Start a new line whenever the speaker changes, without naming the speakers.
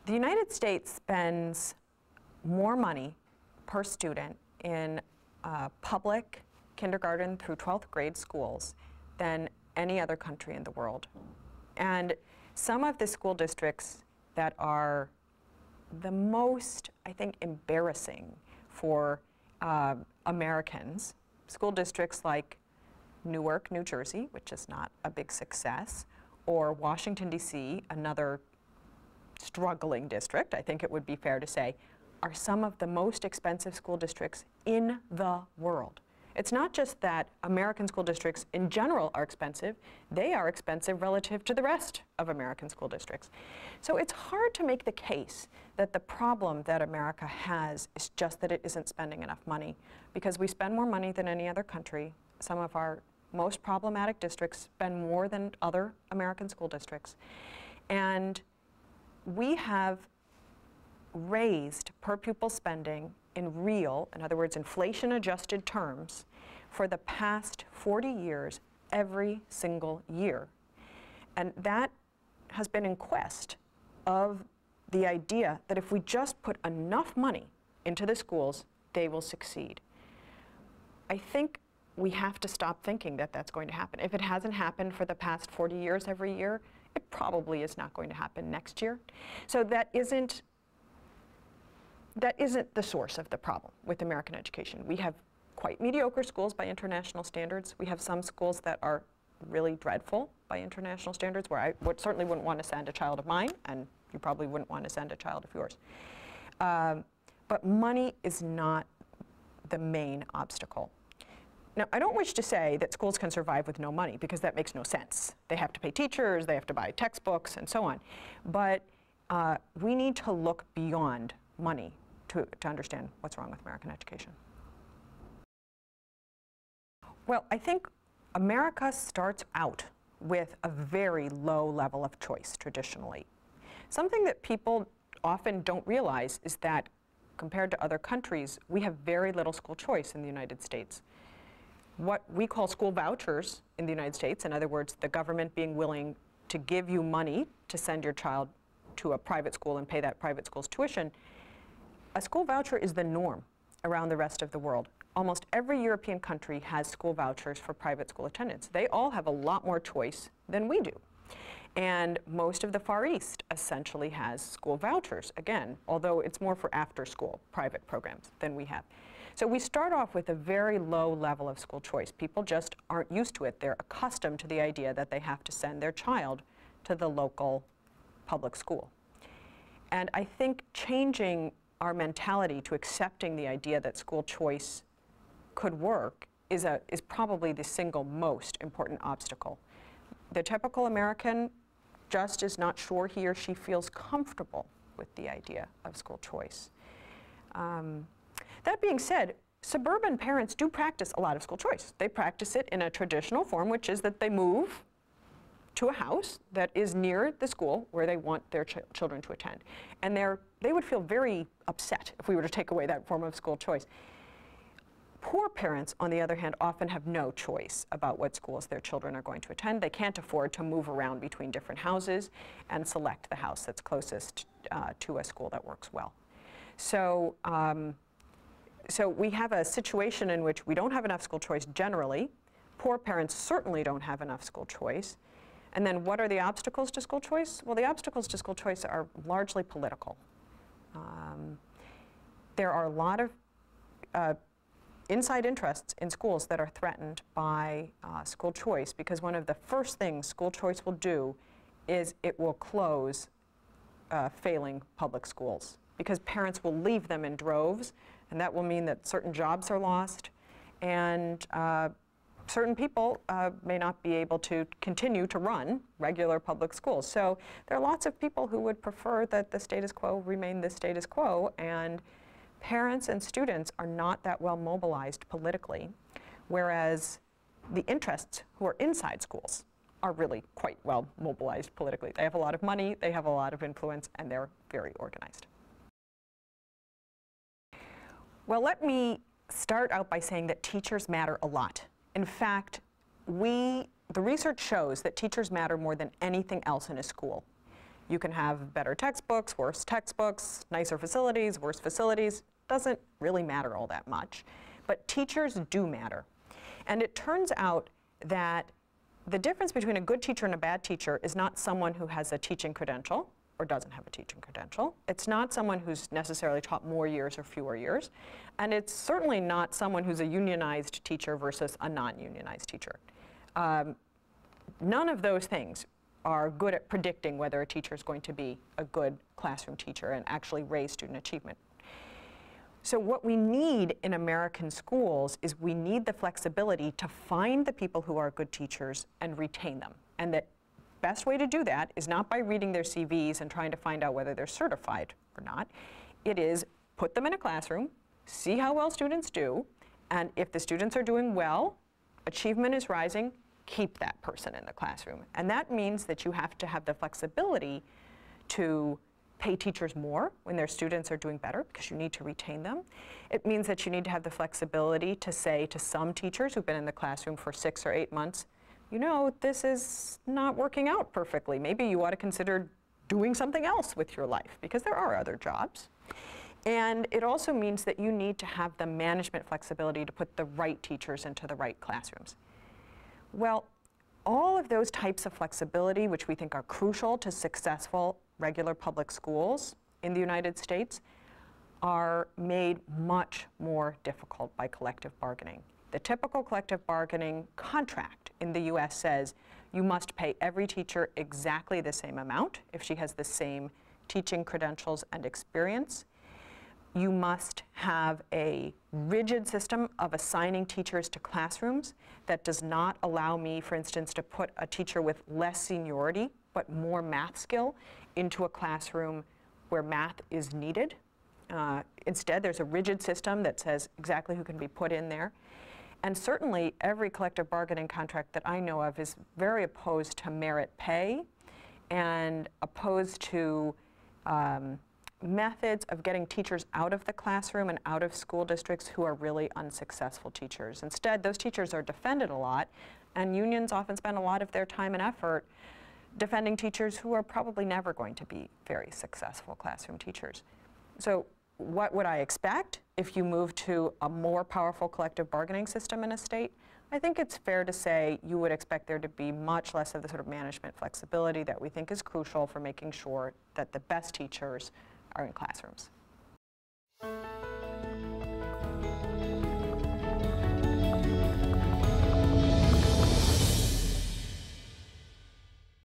The United States spends more money per student in public kindergarten through 12th grade schools than any other country in the world. And some of the school districts that are the most, I think, embarrassing for Americans, school districts like Newark, New Jersey, which is not a big success, or Washington, D.C., another struggling district, I think it would be fair to say, are some of the most expensive school districts in the world. It's not just that American school districts in general are expensive, they are expensive relative to the rest of American school districts. So it's hard to make the case that the problem that America has is just that it isn't spending enough money, because we spend more money than any other country. Some of our most problematic districts spend more than other American school districts. And we have raised per pupil spending in real, in other words, inflation-adjusted terms, for the past 40 years, every single year. And that has been in quest of the idea that if we just put enough money into the schools, they will succeed. I think we have to stop thinking that that's going to happen. If it hasn't happened for the past 40 years every year, it probably is not going to happen next year. So that isn't the source of the problem with American education. We have quite mediocre schools by international standards. We have some schools that are really dreadful by international standards, where I certainly wouldn't want to send a child of mine, and you probably wouldn't want to send a child of yours. But money is not the main obstacle. Now, I don't wish to say that schools can survive with no money, because that makes no sense. They have to pay teachers, they have to buy textbooks, and so on. But we need to look beyond money to understand what's wrong with American education. Well, I think America starts out with a very low level of choice, traditionally. Something that people often don't realize is that, compared to other countries, we have very little school choice in the United States. What we call school vouchers in the United States, in other words, the government being willing to give you money to send your child to a private school and pay that private school's tuition, a school voucher is the norm around the rest of the world. Almost every European country has school vouchers for private school attendance. They all have a lot more choice than we do. And most of the Far East essentially has school vouchers, again, although it's more for after-school private programs than we have. So we start off with a very low level of school choice. People just aren't used to it. They're accustomed to the idea that they have to send their child to the local public school. And I think changing our mentality to accepting the idea that school choice could work is probably the single most important obstacle. The typical American just is not sure he or she feels comfortable with the idea of school choice. That being said, suburban parents do practice a lot of school choice. They practice it in a traditional form, which is that they move to a house that is near the school where they want their children to attend. And they would feel very upset if we were to take away that form of school choice. Poor parents, on the other hand, often have no choice about what schools their children are going to attend. They can't afford to move around between different houses and select the house that's closest to a school that works well. So, so we have a situation in which we don't have enough school choice generally. Poor parents certainly don't have enough school choice. And then what are the obstacles to school choice? Well, the obstacles to school choice are largely political. There are a lot of inside interests in schools that are threatened by school choice, because one of the first things school choice will do is it will close failing public schools, because parents will leave them in droves, and that will mean that certain jobs are lost, and certain people may not be able to continue to run regular public schools. So there are lots of people who would prefer that the status quo remain the status quo, and parents and students are not that well mobilized politically, whereas the interests who are inside schools are really quite well mobilized politically. They have a lot of money, they have a lot of influence, and they're very organized. Well, let me start out by saying that teachers matter a lot. In fact, the research shows that teachers matter more than anything else in a school. You can have better textbooks, worse textbooks, nicer facilities, worse facilities. Doesn't really matter all that much. But teachers do matter. And it turns out that the difference between a good teacher and a bad teacher is not someone who has a teaching credential or doesn't have a teaching credential. It's not someone who's necessarily taught more years or fewer years. And it's certainly not someone who's a unionized teacher versus a non-unionized teacher. None of those things are good at predicting whether a teacher is going to be a good classroom teacher and actually raise student achievement. So what we need in American schools is we need the flexibility to find the people who are good teachers and retain them. And the best way to do that is not by reading their CVs and trying to find out whether they're certified or not. It is put them in a classroom, see how well students do, and if the students are doing well, achievement is rising, keep that person in the classroom. And that means that you have to have the flexibility to pay teachers more when their students are doing better because you need to retain them. It means that you need to have the flexibility to say to some teachers who've been in the classroom for 6 or 8 months, you know, this is not working out perfectly. Maybe you ought to consider doing something else with your life because there are other jobs. And it also means that you need to have the management flexibility to put the right teachers into the right classrooms. Well, all of those types of flexibility, which we think are crucial to successful regular public schools in the United States, are made much more difficult by collective bargaining. The typical collective bargaining contract in the US says you must pay every teacher exactly the same amount if she has the same teaching credentials and experience. You must have a rigid system of assigning teachers to classrooms that does not allow me, for instance, to put a teacher with less seniority but more math skill into a classroom where math is needed. Instead, there's a rigid system that says exactly who can be put in there. And certainly, every collective bargaining contract that I know of is very opposed to merit pay and opposed to methods of getting teachers out of the classroom and out of school districts who are really unsuccessful teachers. Instead, those teachers are defended a lot, and unions often spend a lot of their time and effort defending teachers who are probably never going to be very successful classroom teachers. So what would I expect if you move to a more powerful collective bargaining system in a state? I think it's fair to say you would expect there to be much less of the sort of management flexibility that we think is crucial for making sure that the best teachers are in classrooms.